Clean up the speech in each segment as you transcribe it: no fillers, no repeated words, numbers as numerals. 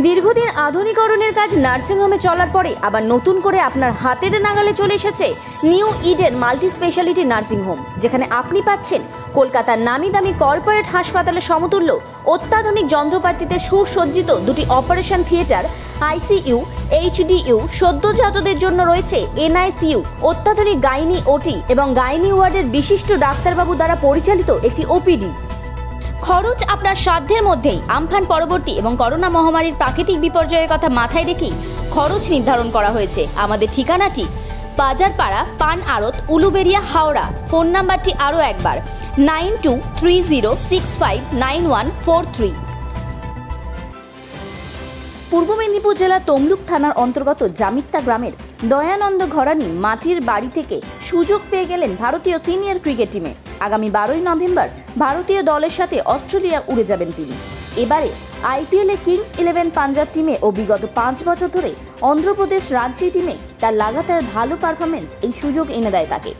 দীর্ঘদিন আধুনিকরণের কাজ নার্সিংহোমে চলার পরে আবার নতুন করে আপনার হাতের নাগালে চলে এসেছে new Eden multi speciality nursing home, যেখানে আপনি পাচ্ছেন কলকাতার নামি দামি কর্পোরেট হাসপাতালের সমতুল্য অত্যাধুনিক যন্ত্রপাতিতে সুসজ্জিত দুটি অপারেশন থিয়েটার, আইসিইউ, এইচডিইউ, সদ্যজাতদের জন্য রয়েছে এনআইসিইউ, অত্যাধুনিক গাইনি ওটি এবং গাইনি ওয়ার্ডের বিশিষ্ট ডাক্তারবাবু দ্বারা পরিচালিত একটি ওপিডি। খরচ আপনার সাধ্যের মধ্যেই। আমফান পরবর্তী এবং করোনা মহামারীর প্রাকৃতিক বিপর্যয়ের কথা মাথায় রেখেই খরচ নির্ধারণ করা হয়েছে। আমাদের ঠিকানাটি বাজারপাড়া, পান আড়ত, উলুবেড়িয়া, হাওড়া। ফোন নাম্বারটি আরও একবার 9230659143। পূর্ব মেদিনীপুর জেলার তমলুক থানার অন্তর্গত জামিত্তা গ্রামের দয়ানন্দ ঘরানি মাটির বাড়ি থেকে সুযোগ পেয়ে গেলেন ভারতীয় সিনিয়র ক্রিকেট টিমে। আগামী 12ই নভেম্বর ভারতীয় দলের সাথে অস্ট্রেলিয়া উড়ে যাবেন তিনি। এবারে আইপিএলে কিংস 11 পাঞ্জাব টিমে ও বিগত 5 বছর ধরে অন্ধ্রপ্রদেশ রাজ্য টিমে তার লাগাতার ভালো পারফরমেন্স এই সুযোগ এনে দেয় তাকে।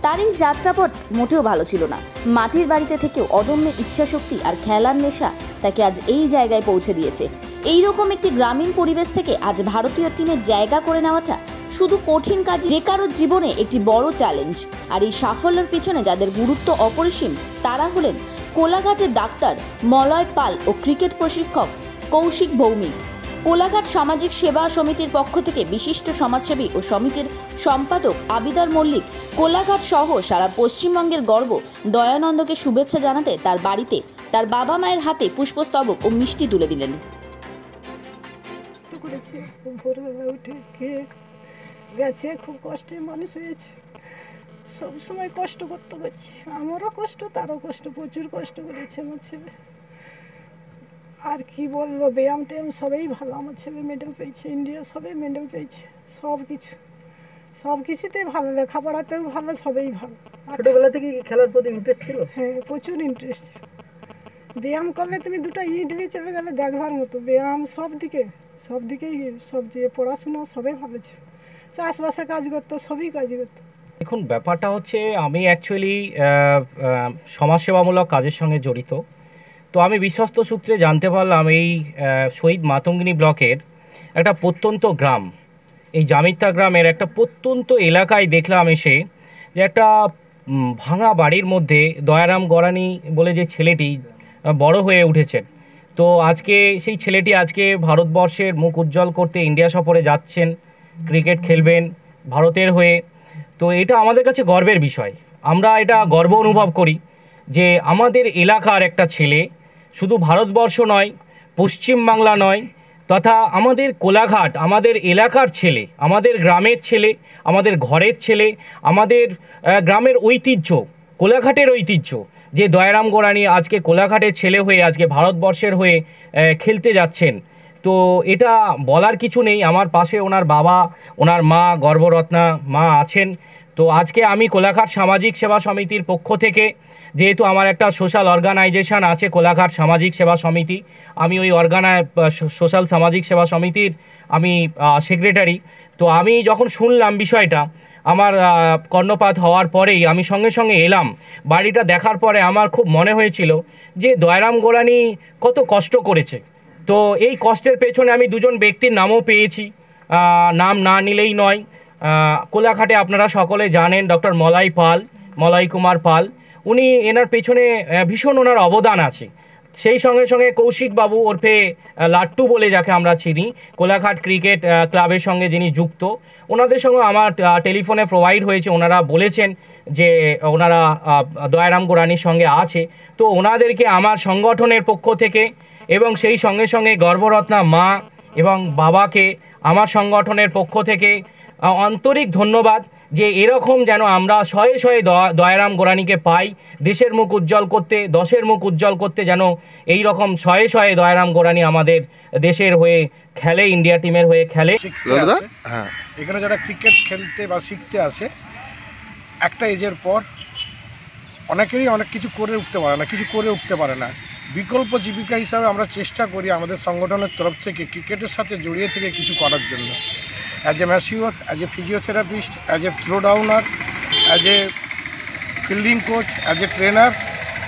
তার এই যাত্রাপথ মোটেও ভালো ছিল না। মাটির বাড়িতে থেকেও অদম্য ইচ্ছাশক্তি আর খেলার নেশা তাকে আজ এই জায়গায় পৌঁছে দিয়েছে। এই রকম একটি গ্রামীণ পরিবেশ থেকে আজ ভারতীয় টিমের জায়গা করে নেওয়াটা শুধু কঠিন কাজ, যে কারোর জীবনে একটি বড় চ্যালেঞ্জ। আর এই সাফল্যের পিছনে যাদের গুরুত্ব অপরিসীম তারা হলেন কোলাঘাটের ডাক্তার মলয় পাল ও ক্রিকেট প্রশিক্ষক কৌশিক ভৌমিক। কোলাঘাট সামাজিক সেবা সমিতির পক্ষ থেকে বিশিষ্ট সমাজসেবী ও সমিতির সম্পাদক আবিদার মল্লিক কোলাঘাট সহ সারা পশ্চিমবঙ্গের গর্ব দয়ানন্দকে শুভেচ্ছা জানাতে তার বাড়িতে তার বাবা মায়ের হাতে পুষ্পস্তবক ও মিষ্টি তুলে দিলেন। ভোরবেলা উঠে খেয়ে গেছে, খুব কষ্টে মানুষ হয়েছে, সবসময় কষ্ট করতে পারছি। আমারও কষ্ট, তারও কষ্ট, প্রচুর কষ্ট করেছে আমার ছেলে। আর কি বলবো, ব্যায়াম ট্যায়াম সবই ভালো। আমার ছেলে মেডেল পেয়েছে, ইন্ডিয়া সবে মেডেল পেয়েছে, সব কিছুতেই ভালো, লেখাপড়াতেও ভালো, সবই ভালো। ছোটবেলা থেকে খেলার প্রতি ইন্টারেস্ট ছিল? হ্যাঁ, প্রচুর ইন্টারেস্ট ছিল। ব্যায়াম করলে তুমি দুটো ইট নিয়ে চলে গেলে দেখবার মতো। ব্যায়াম সব দিকেই সব যে পড়াশোনা সবই ভালো ছিল। চাষবাসে কাজ করতো, সবই কাজ করতো। এখন ব্যাপারটা হচ্ছে আমি অ্যাকচুয়ালি সমাজসেবামূলক কাজের সঙ্গে জড়িত। তো আমি বিশ্বস্ত সূত্রে জানতে পারলাম এই শহীদ মাতঙ্গিনী ব্লকের একটা প্রত্যন্ত গ্রাম, এই জামিত্তা গ্রামের একটা প্রত্যন্ত এলাকায় দেখলাম এসে যে একটা ভাঙা বাড়ির মধ্যে দয়ারাম গরানি বলে যে ছেলেটি বড় হয়ে উঠেছেন। তো আজকে সেই ছেলেটি আজকে ভারতবর্ষের মুখ উজ্জ্বল করতে ইন্ডিয়া সফরে যাচ্ছেন, ক্রিকেট খেলবেন ভারতের হয়ে। তো এটা আমাদের কাছে গর্বের বিষয়। আমরা এটা গর্ব অনুভব করি যে আমাদের এলাকার একটা ছেলে শুধু ভারতবর্ষ নয়, পশ্চিমবাংলা নয়, তথা আমাদের কোলাঘাট, আমাদের এলাকার ছেলে, আমাদের গ্রামের ছেলে, আমাদের ঘরের ছেলে, আমাদের গ্রামের ঐতিহ্য, কোলাঘাটের ঐতিহ্য, যে দয়ারাম গরানি আজকে কোলাঘাটের ছেলে হয়ে আজকে ভারতবর্ষের হয়ে খেলতে যাচ্ছেন। তো এটা বলার কিছু নেই। আমার পাশে ওনার বাবা, ওনার মা, গর্ভরত্না মা আছেন। তো আজকে আমি কোলাঘাট সামাজিক সেবা সমিতির পক্ষ থেকে, যেহেতু আমার একটা সোশ্যাল অর্গানাইজেশন আছে কোলাঘাট সামাজিক সেবা সমিতি, আমি ওই সোশ্যাল সামাজিক সেবা সমিতির আমি সেক্রেটারি। তো আমি যখন শুনলাম বিষয়টা, আমার কর্ণপাত হওয়ার পরেই আমি সঙ্গে সঙ্গে এলাম। বাড়িটা দেখার পরে আমার খুব মনে হয়েছিল যে দয়ারাম গরানি কত কষ্ট করেছে। তো এই কষ্টের পেছনে আমি দুজন ব্যক্তির নামও পেয়েছি, নাম না নিলেই নয়। কোলাঘাটে আপনারা সকলে জানেন ডক্টর মলয় কুমার পাল, উনি এনার পেছনে ভীষণ ওনার অবদান আছে। সেই সঙ্গে সঙ্গে কৌশিক বাবু ওরফে লাট্টু বলে যাকে আমরা চিনি, কোলাঘাট ক্রিকেট ক্লাবের সঙ্গে যিনি যুক্ত, ওনাদের সঙ্গে আমার টেলিফোনে প্রোভাইড হয়েছে। ওনারা বলেছেন যে ওনারা দয়ারাম গরানির সঙ্গে আছে। তো ওনাদেরকে আমার সংগঠনের পক্ষ থেকে এবং সেই সঙ্গে সঙ্গে গর্ভরত্না মা এবং বাবাকে আমার সংগঠনের পক্ষ থেকে আন্তরিক ধন্যবাদ, যে এরকম যেন আমরা শয়ে শয়ে দয়ারাম গরানিকে পাই দেশের মুখ উজ্জ্বল করতে, দশের মুখ উজ্জ্বল করতে, যেন এই রকম শয়ে শয়ে দয়ারাম গরানি আমাদের দেশের হয়ে খেলে, ইন্ডিয়া টিমের হয়ে খেলে। এখানে যারা ক্রিকেট খেলতে বা শিখতে আসে, একটা এজের পর অনেকেরই অনেক কিছু করে উঠতে পারে না। বিকল্প জীবিকা হিসাবে আমরা চেষ্টা করি আমাদের সংগঠনের তরফ থেকে ক্রিকেটের সাথে জড়িয়ে থেকে কিছু করার জন্য। As a masseur, as a physiotherapist, as a throw downer, as a fielding coach, as a trainer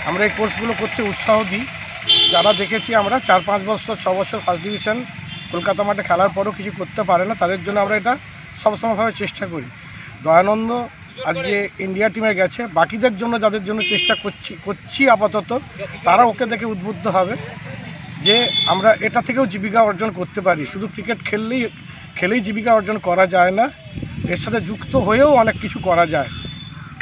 আমরা এই কোর্সগুলো করতে উৎসাহ দিই। যারা দেখেছি আমরা 4-5 বছর 6 বছর ফার্স্ট ডিভিশন কলকাতা মাঠে খেলার পরও কিছু করতে পারে না, তাদের জন্য আমরা এটা সবসময়ভাবে চেষ্টা করি। দয়ানন্দ আজকে ইন্ডিয়া টিমে গেছে, বাকিদের জন্য যাদের জন্য চেষ্টা করছি আপাতত, তারা ওকে দেখে উদ্বুদ্ধ হবে যে আমরা এটা থেকেও জীবিকা অর্জন করতে পারি। শুধু ক্রিকেট খেলেই জীবিকা অর্জন করা যায় না, এর সাথে যুক্ত হয়েও অনেক কিছু করা যায়।